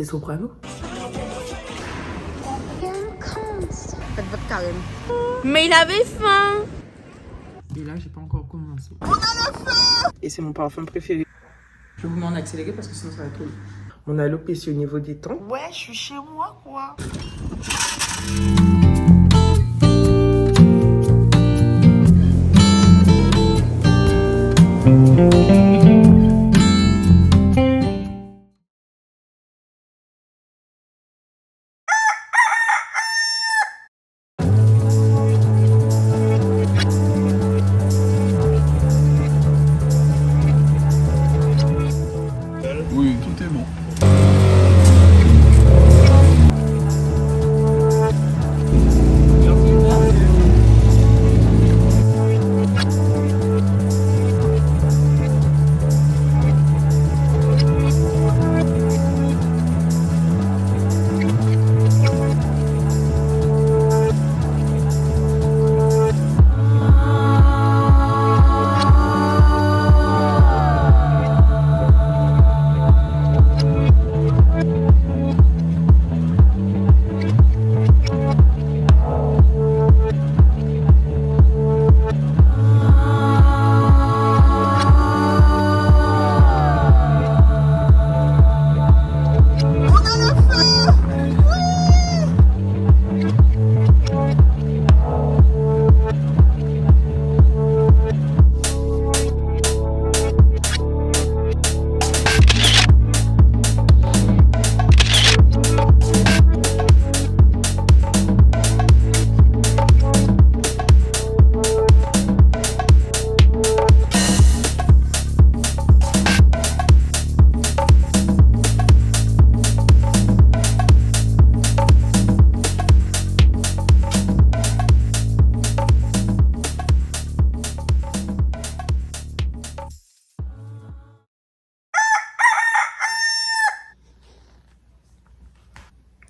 C'est Soprano. Faites votre carême. Mais il avait faim. Et là, j'ai pas encore commencé. On a la faim. Et c'est mon parfum préféré. Je vous mets en accéléré parce que sinon ça va trop vite. Mon alopécie au niveau des temps. Ouais, je suis chez moi, quoi. Oui, tout est bon.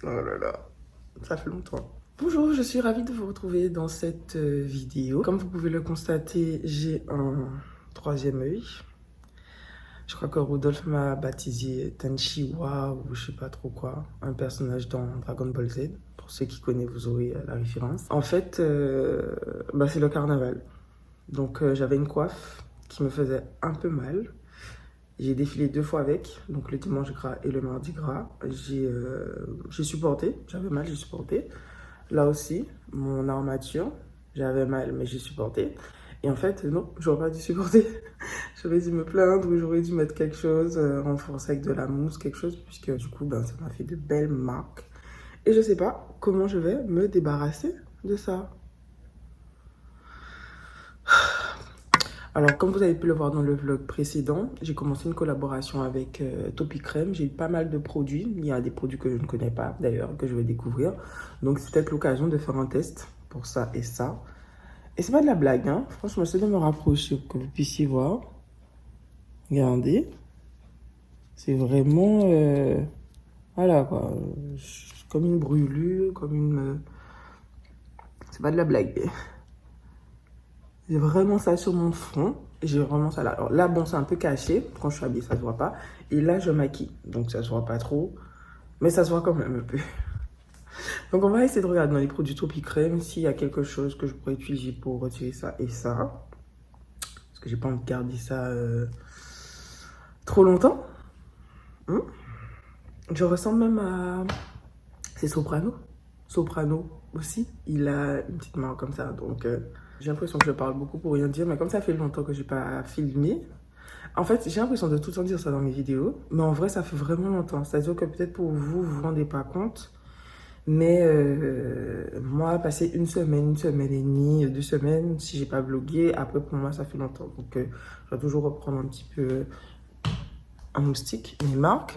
Oh là là, ça fait longtemps. Bonjour, je suis ravie de vous retrouver dans cette vidéo. Comme vous pouvez le constater, j'ai un troisième œil. Je crois que Rudolph m'a baptisé Tenshiwa ou je sais pas trop quoi, un personnage dans Dragon Ball Z. Pour ceux qui connaissent, vous aurez la référence. En fait, c'est le carnaval. Donc j'avais une coiffe qui me faisait un peu mal. J'ai défilé 2 fois avec, donc le dimanche gras et le mardi gras. J'ai supporté, j'avais mal, j'ai supporté. Là aussi, mon armature, j'avais mal, mais j'ai supporté. Et en fait, non, j'aurais pas dû supporter. J'aurais dû me plaindre ou j'aurais dû mettre quelque chose, renforcer avec de la mousse, quelque chose, puisque du coup, ça m'a fait de belles marques. Et je sais pas comment je vais me débarrasser de ça. Alors, comme vous avez pu le voir dans le vlog précédent, j'ai commencé une collaboration avec Topicrème. J'ai eu pas mal de produits. Il y a des produits que je ne connais pas, d'ailleurs, que je vais découvrir. Donc, c'est peut-être l'occasion de faire un test pour ça et ça. Et c'est pas de la blague, hein. Franchement, j'essaie de me rapprocher pour que vous puissiez voir. Regardez. C'est vraiment... voilà, quoi. Comme une brûlure, comme une... c'est pas de la blague. J'ai vraiment ça sur mon front. J'ai vraiment ça là. Alors là, bon, c'est un peu caché. Quand je suis habillée, ça se voit pas. Et là, je maquille. Donc, ça se voit pas trop. Mais ça se voit quand même un peu. Donc, on va essayer de regarder dans les produits Topicrème s'il y a quelque chose que je pourrais utiliser pour retirer ça et ça. Parce que j'ai pas envie de garder ça trop longtemps. Je ressemble même à... C'est Soprano. Soprano aussi. Il a une petite marque comme ça. Donc... j'ai l'impression que je parle beaucoup pour rien dire, mais comme ça fait longtemps que j'ai pas filmé, en fait, j'ai l'impression de tout le temps dire ça dans mes vidéos, mais en vrai, ça fait vraiment longtemps. C'est-à-dire que peut-être pour vous, vous vous rendez pas compte, mais moi, passer une semaine et demie, 2 semaines, si j'ai pas vlogué, après pour moi, ça fait longtemps. Donc, je dois toujours reprendre un petit peu un moustique, mes marques.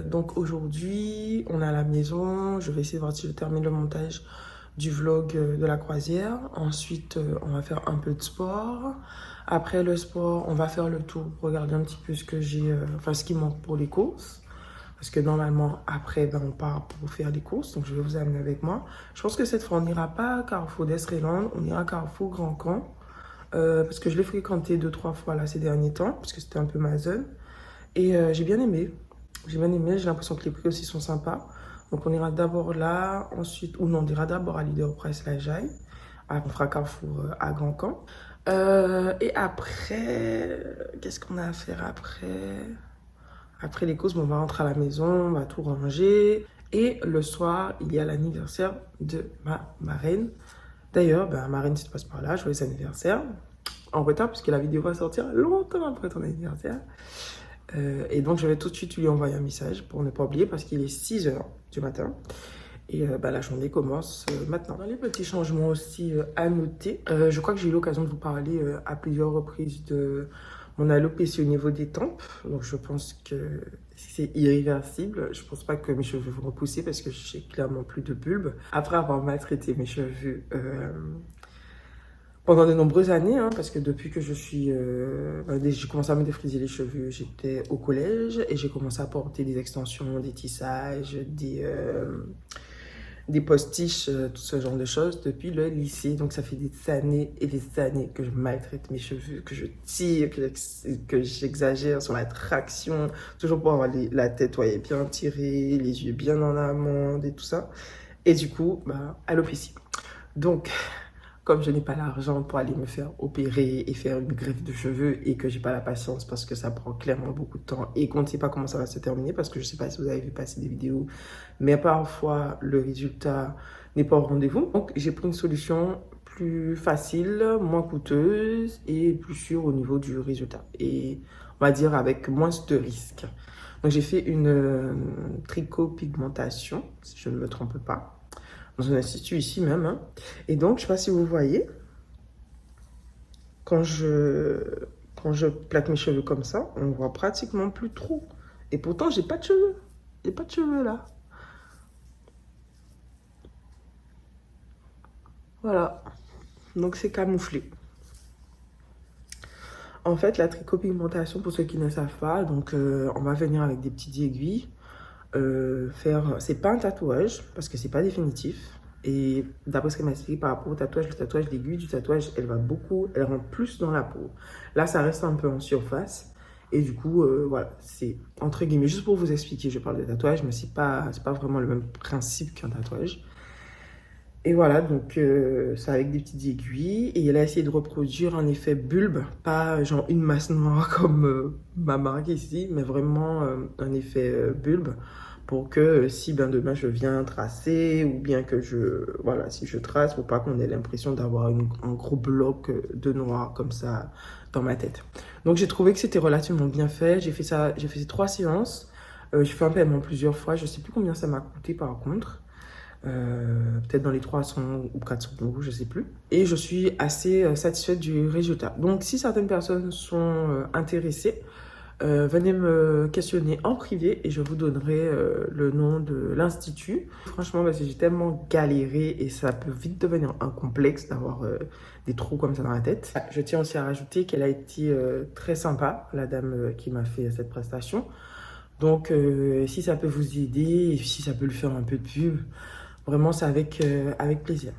Donc aujourd'hui, on est à la maison, je vais essayer de voir si je termine le montage du vlog de la croisière. Ensuite, on va faire un peu de sport. Après le sport, on va faire le tour, regarder un petit peu ce que j'ai, ce qui manque pour les courses. Parce que normalement, après, on part pour faire les courses. Donc, je vais vous amener avec moi. Je pense que cette fois, on n'ira pas à Carrefour d'Estreland. On ira à Carrefour Grand Camp. Parce que je l'ai fréquenté 2-3 fois là ces derniers temps. Parce que c'était un peu ma zone. Et j'ai bien aimé. J'ai bien aimé, j'ai l'impression que les prix aussi sont sympas. Donc on ira d'abord là, ensuite, ou non, on ira d'abord à Leader Price La Jaille. On fera Carrefour à Grand Camp. Et après, qu'est-ce qu'on a à faire après? Après les courses, bon, on va rentrer à la maison, on va tout ranger. Et le soir, il y a l'anniversaire de ma marraine. D'ailleurs, ma marraine, si tu passes par là, joyeux anniversaire. En retard, puisque la vidéo va sortir longtemps après ton anniversaire. Et donc, je vais tout de suite lui envoyer un message pour ne pas oublier, parce qu'il est 6 h du matin. Et la journée commence maintenant. Dans les petits changements aussi à noter, je crois que j'ai eu l'occasion de vous parler à plusieurs reprises de mon alopécie au niveau des tempes. Donc je pense que c'est irréversible. Je pense pas que mes cheveux vont repousser parce que j'ai clairement plus de bulbe. Après avoir maltraité mes cheveux pendant de nombreuses années, hein, parce que depuis que j'ai commencé à me défriser les cheveux, j'étais au collège et j'ai commencé à porter des extensions, des tissages, des postiches, tout ce genre de choses depuis le lycée. Donc ça fait des années et des années que je maltraite mes cheveux, que je tire, que j'exagère sur la traction, toujours pour avoir la tête bien tirée, les yeux bien en amande et tout ça. Et du coup, alopécie. Donc, comme je n'ai pas l'argent pour aller me faire opérer et faire une greffe de cheveux et que j'ai pas la patience parce que ça prend clairement beaucoup de temps et qu'on ne sait pas comment ça va se terminer parce que je sais pas si vous avez vu passer des vidéos, mais parfois le résultat n'est pas au rendez-vous. Donc j'ai pris une solution plus facile, moins coûteuse et plus sûre au niveau du résultat et on va dire avec moins de risques. Donc j'ai fait une tricopigmentation, si je ne me trompe pas, dans un institut ici même. Hein. Et donc, je ne sais pas si vous voyez, quand je plaque mes cheveux comme ça, on ne voit pratiquement plus trop. Et pourtant, j'ai pas de cheveux. J'ai pas de cheveux là. Voilà. Donc, c'est camouflé. En fait, la tricopigmentation, pour ceux qui ne savent pas, donc on va venir avec des petites aiguilles. C'est pas un tatouage parce que c'est pas définitif et d'après ce qu'elle m'a expliqué par rapport au tatouage, le tatouage, l'aiguille du tatouage elle rentre plus dans la peau. Là ça reste un peu en surface et du coup voilà, c'est entre guillemets juste pour vous expliquer, je parle de tatouage mais c'est pas vraiment le même principe qu'un tatouage. Et voilà, donc c'est avec des petites aiguilles et elle a essayé de reproduire un effet bulbe, pas genre une masse noire comme ma marque ici, mais vraiment un effet bulbe pour que si demain je viens tracer ou bien que si je trace, pour pas qu'on ait l'impression d'avoir un gros bloc de noir comme ça dans ma tête. Donc j'ai trouvé que c'était relativement bien fait, j'ai fait ces 3 séances, j'ai fait un paiement plusieurs fois, je sais plus combien ça m'a coûté par contre. Peut-être dans les 300 ou 400 euros, je sais plus. Et je suis assez satisfaite du résultat. Donc, si certaines personnes sont intéressées, venez me questionner en privé et je vous donnerai le nom de l'institut. Franchement, parce que j'ai tellement galéré et ça peut vite devenir un complexe d'avoir des trous comme ça dans la tête. Je tiens aussi à rajouter qu'elle a été très sympa, la dame qui m'a fait cette prestation. Donc, si ça peut vous aider et si ça peut lui faire un peu de pub, vraiment, c'est avec plaisir.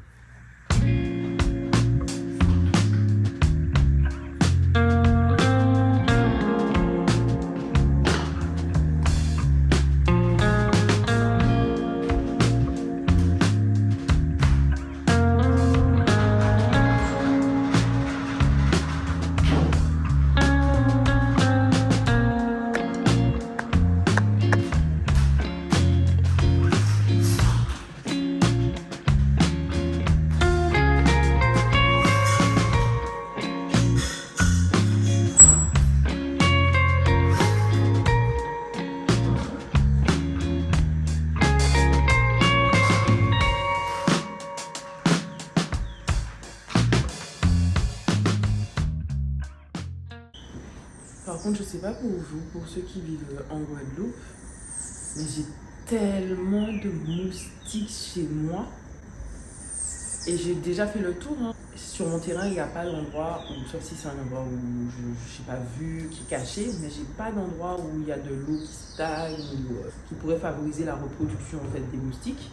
Par contre, je sais pas pour vous, pour ceux qui vivent en Guadeloupe, mais j'ai tellement de moustiques chez moi. Et j'ai déjà fait le tour. Hein. Sur mon terrain, il n'y a pas d'endroit, sauf si c'est un endroit où je n'ai pas vu, qui est caché, mais j'ai pas d'endroit où il y a de l'eau qui stagne ou qui pourrait favoriser la reproduction en fait, des moustiques.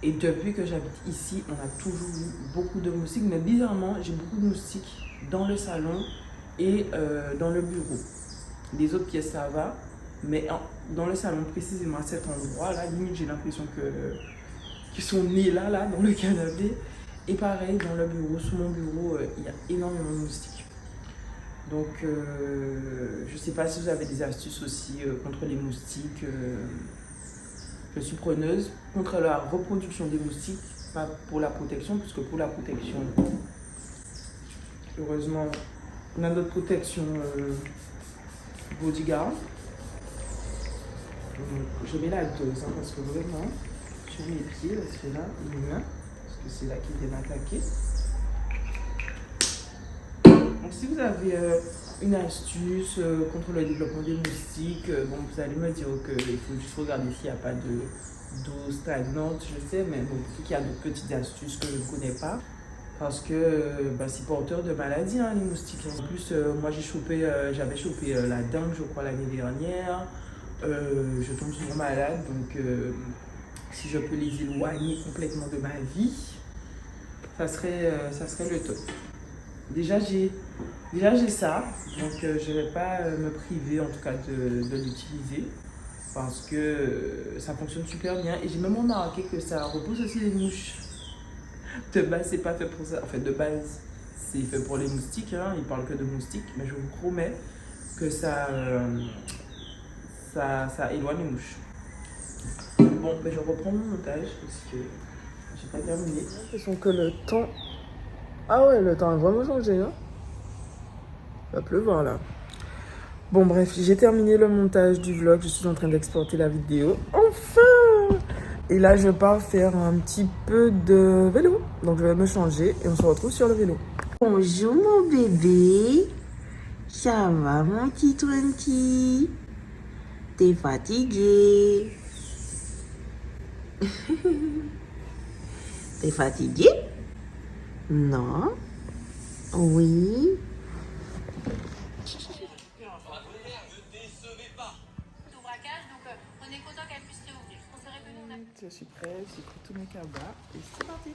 Et depuis que j'habite ici, on a toujours eu beaucoup de moustiques, mais bizarrement, j'ai beaucoup de moustiques dans le salon et dans le bureau. Les autres pièces, ça va, mais dans le salon, précisément à cet endroit là, limite j'ai l'impression qu'ils sont nés là dans le canapé. Et pareil dans le bureau, sous mon bureau, il y a énormément de moustiques. Donc je sais pas si vous avez des astuces aussi contre les moustiques. Je suis preneuse contre la reproduction des moustiques, pas pour la protection, puisque pour la protection, heureusement, on a notre protection Bodyguard. Donc, je mets la dose hein, parce que vraiment, sur mes pieds, parce que là, une main, parce que c'est là qu'il vient attaquer. Donc, si vous avez une astuce contre le développement des moustiques, bon, vous allez me dire qu'il faut juste regarder s'il n'y a pas d'eau stagnante, je sais, mais bon, il y a d'autres petites astuces que je ne connais pas. Parce que c'est porteur de maladies, hein, les moustiques. En plus, moi j'avais chopé la dengue, je crois, l'année dernière. Je tombe souvent malade, donc si je peux les éloigner complètement de ma vie, ça serait le top. Déjà j'ai ça, donc je ne vais pas me priver en tout cas de l'utiliser. Parce que ça fonctionne super bien. Et j'ai même remarqué que ça repousse aussi les mouches. De base, c'est pas fait pour ça. En fait, de base, c'est fait pour les moustiques. Hein. Ils parlent que de moustiques. Mais je vous promets que ça éloigne les mouches. Bon, mais je reprends mon montage parce que j'ai pas terminé. J'ai l'impression que le temps... Ah ouais, le temps a vraiment changé. Hein. Il va pleuvoir là. Bon bref, j'ai terminé le montage du vlog. Je suis en train d'exporter la vidéo. Enfin! Et là, je pars faire un petit peu de vélo. Donc, je vais me changer et on se retrouve sur le vélo. Bonjour mon bébé. Ça va mon petit Twenty? T'es fatigué? T'es fatigué? Non? Oui? Je suis prête, j'ai pris tous mes cabas et c'est parti.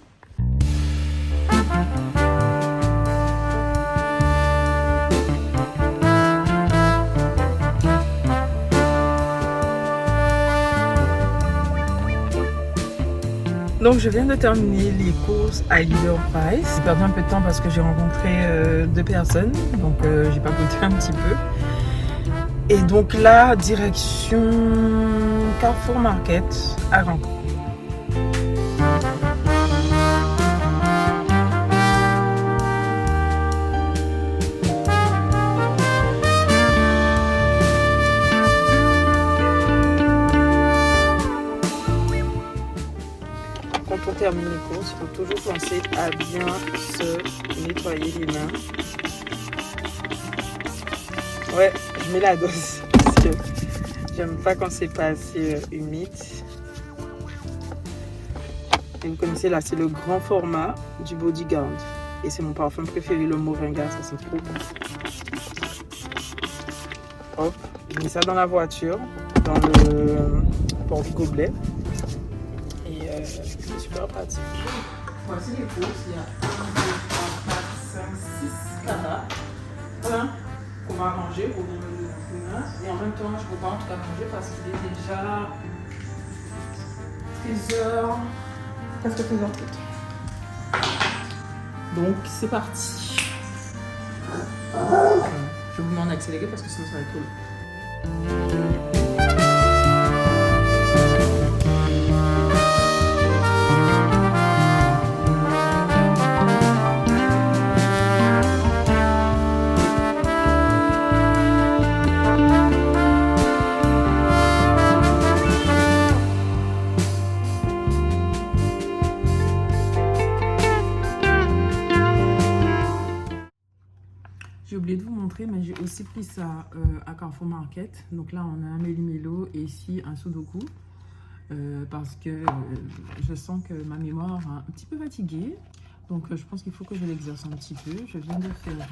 Donc je viens de terminer les courses à Leader Price. J'ai perdu un peu de temps parce que j'ai rencontré 2 personnes, donc j'ai papoté un petit peu. Et donc là, direction Carrefour Market à Cancun. Quand on termine les courses, il faut toujours penser à bien se nettoyer les mains. Ouais, je mets la dose parce que j'aime pas quand c'est pas assez humide. Et vous connaissez là, c'est le grand format du Bodyguard. Et c'est mon parfum préféré, le Moringa, ça sent trop bon. Hop, je mets ça dans la voiture, dans le porte-gobelet. Et c'est super pratique. Voici les courses, il y a 1, 2, 3, 4, 5, 6 caras. Voilà. On va manger au niveau de demain. Et en même temps, je ne peux pas en tout cas manger parce qu'il est déjà 13h, presque 13h30. Donc, c'est parti. Je vous mets en accéléré parce que sinon ça va être trop long. J'ai oublié de vous montrer, mais j'ai aussi pris ça à Carrefour Market. Donc là, on a un méli-mélo et ici un sudoku. Parce que je sens que ma mémoire est un petit peu fatiguée. Donc je pense qu'il faut que je l'exerce un petit peu. Je viens de faire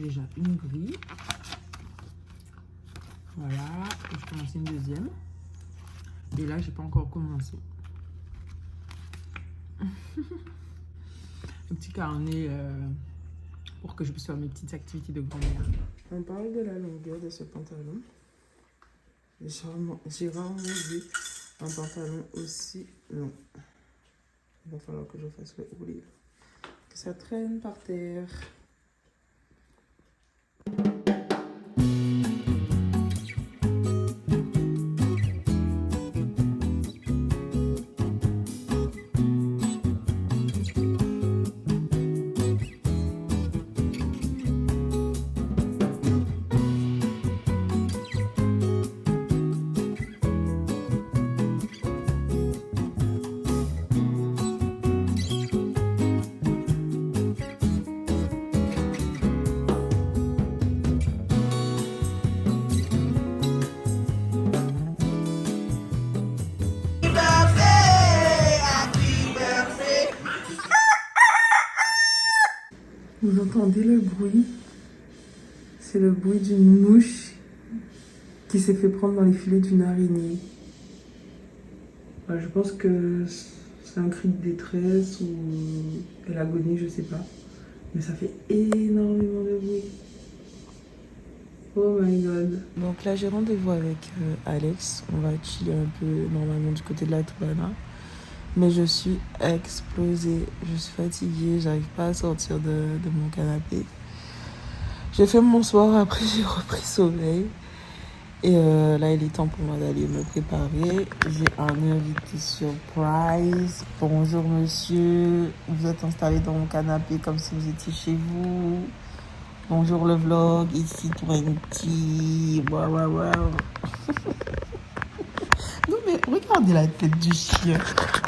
déjà une grille. Voilà, et je commence une deuxième. Et là, j'ai pas encore commencé. Un petit carnet pour que je puisse faire mes petites activités de grand-mère. On parle de la longueur de ce pantalon. J'ai rarement vu un pantalon aussi long. Il va falloir que je fasse le rouler. Que ça traîne par terre. Vous entendez le bruit? C'est le bruit d'une mouche qui s'est fait prendre dans les filets d'une araignée. Je pense que c'est un cri de détresse ou de l'agonie, je sais pas. Mais ça fait énormément de bruit. Oh my god. Donc là j'ai rendez-vous avec Alex. On va chiller un peu normalement du côté de la Toubana. Mais je suis explosée, je suis fatiguée, j'arrive pas à sortir de mon canapé. J'ai fait mon soir, après j'ai repris sommeil. Et là il est temps pour moi d'aller me préparer. J'ai un invité surprise. Bonjour monsieur, vous êtes installé dans mon canapé comme si vous étiez chez vous. Bonjour le vlog, ici 20. Waouh. Non mais regardez la tête du chien.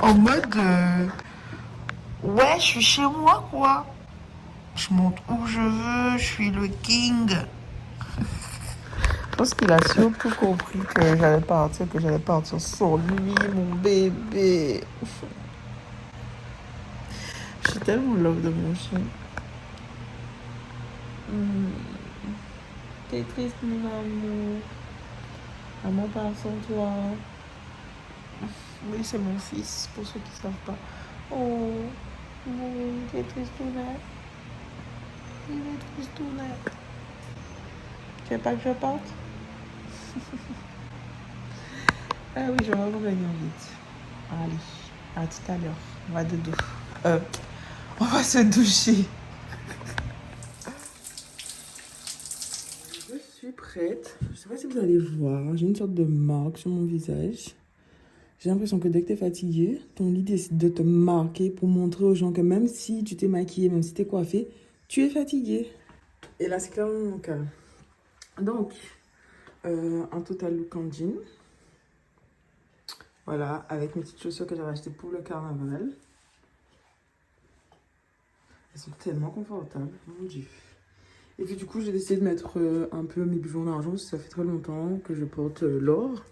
En mode ouais, je suis chez moi quoi. Je monte où je veux, je suis le king. Je pense qu'il a surtout compris que j'allais partir sans lui, mon bébé. Je suis tellement love de mon chien. T'es triste mon amour. Maman part sans toi. Oui, c'est mon fils, pour ceux qui ne savent pas. Oh, oui, il est tristounet. Il est tristounet. Tu veux pas que je parte? Ah oui, je vais revenir vite. Allez, à tout à l'heure. On va dodo. On va se doucher. Je suis prête. Je sais pas si vous allez voir. J'ai une sorte de marque sur mon visage. J'ai l'impression que dès que tu es fatigué, ton lit décide de te marquer pour montrer aux gens que même si tu t'es maquillée, même si tu es coiffée, tu es fatigué. Et là, c'est clairement mon cas. Donc, un total look en jean. Voilà, avec mes petites chaussures que j'avais achetées pour le carnaval. Elles sont tellement confortables, mon Dieu. Et puis du coup, j'ai décidé de mettre un peu mes bijoux en argent, parce que ça fait très longtemps que je porte l'or.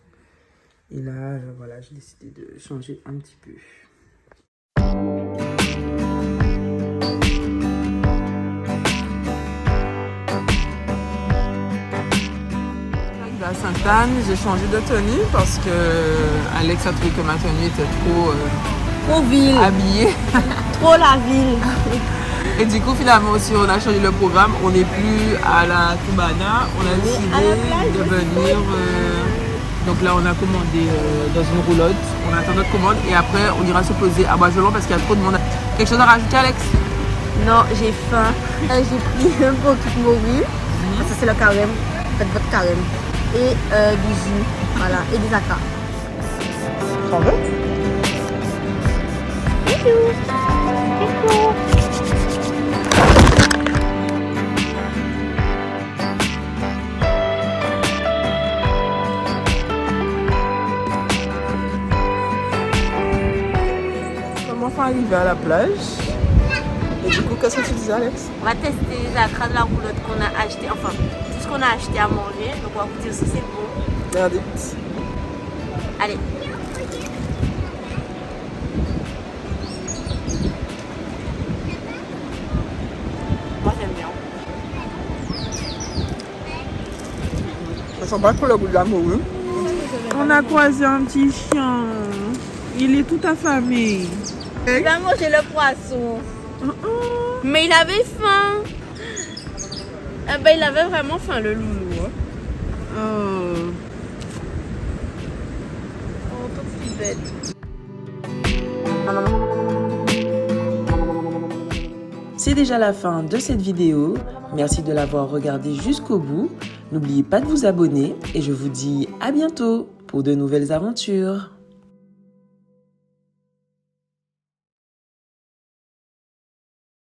Et là, voilà, j'ai décidé de changer un petit peu. À Sainte-Anne, j'ai changé de tenue parce que Alex a trouvé que ma tenue était trop ville. Habillée. Trop la ville. Et du coup, finalement aussi, on a changé le programme. On n'est plus à la Toubana. On a décidé de venir... Donc là, on a commandé dans une roulotte. On attend notre commande et après, on ira se poser à Bois-Gelon parce qu'il y a trop de monde. Quelque chose à rajouter, Alex? Non, j'ai faim. J'ai pris un peu toute morue. Ça, c'est le carême. Faites votre carême. Et du jus. Voilà. Et des acas. T'en veux? Arrivé à la plage. Et du coup, qu'est-ce que tu disais, Alex? On va tester les acras de la roulotte qu'on a acheté. Enfin, tout ce qu'on a acheté à manger. Donc, on va goûter aussi, c'est bon. Regardez. Allez. Moi, j'aime bien. Ça sent pas trop le goût de l'amour. Hein? On a croisé un petit chien. Il est tout affamé. Il va manger le poisson. Mais il avait faim. Eh ben, il avait vraiment faim, le loulou. Hein. Oh. bête. C'est déjà la fin de cette vidéo. Merci de l'avoir regardée jusqu'au bout. N'oubliez pas de vous abonner et je vous dis à bientôt pour de nouvelles aventures.